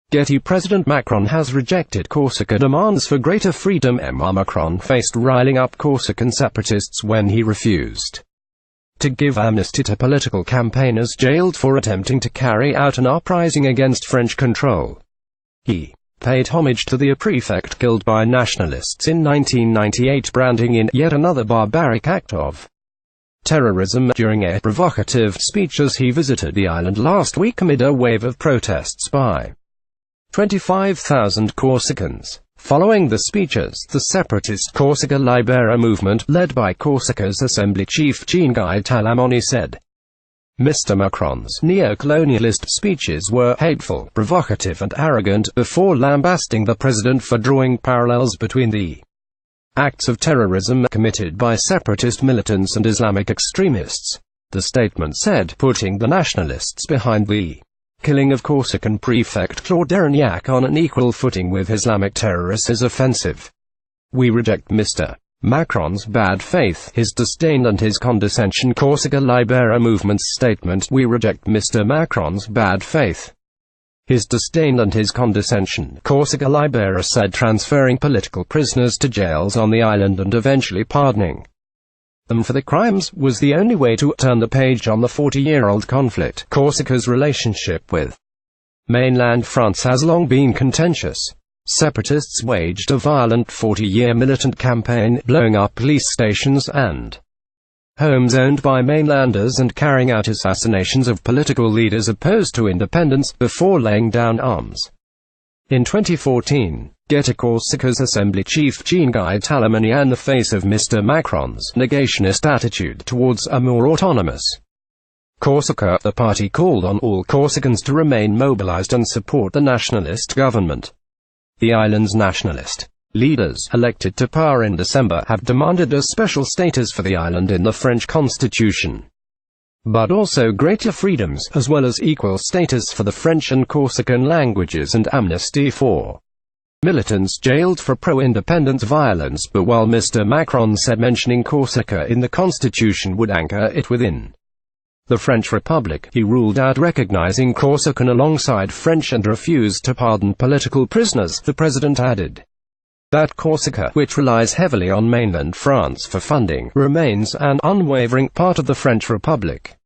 Getty. President Macron has rejected Corsica demands for greater freedom. Macron faced riling up Corsican separatists when he refused to give amnesty to political campaigners jailed for attempting to carry out an uprising against French control. He paid homage to the prefect killed by nationalists in 1998, branding in yet another barbaric act of terrorism during a provocative speech as he visited the island last week amid a wave of protests by 25,000 Corsicans. Following the speeches, the separatist Corsica Libera movement, led by Corsica's Assembly Chief JeanGuy Talamoni, said Mr Macron's neo-colonialist speeches were hateful, provocative and arrogant, before lambasting the president for drawing parallels between the acts of terrorism committed by separatist militants and Islamic extremists. The statement said, putting the nationalists behind the killing of Corsican prefect Claude Erignac on an equal footing with Islamic terrorists is offensive. We reject Mr. Macron's bad faith, his disdain and his condescension. Corsica Libera movement's statement: we reject Mr. Macron's bad faith, his disdain and his condescension, Corsica Libera said, transferring political prisoners to jails on the island and eventually pardoning them for the crimes was the only way to turn the page on the 40-year-old conflict. Corsica's relationship with mainland France has long been contentious. Separatists waged a violent 40-year militant campaign, blowing up police stations and homes owned by mainlanders and carrying out assassinations of political leaders opposed to independence, before laying down arms. In 2014, Getty. Corsica's Assembly Chief JeanGuy Talamoni, in the face of Mr. Macron's negationist attitude towards a more autonomous Corsica, the party called on all Corsicans to remain mobilized and support the nationalist government. The island's nationalist leaders, elected to power in December, have demanded a special status for the island in the French constitution, but also greater freedoms, as well as equal status for the French and Corsican languages and amnesty for militants jailed for pro-independence violence. But while Mr. Macron said mentioning Corsica in the constitution would anchor it within the French Republic, he ruled out recognizing Corsican alongside French and refused to pardon political prisoners. The president added that Corsica, which relies heavily on mainland France for funding, remains an unwavering part of the French Republic.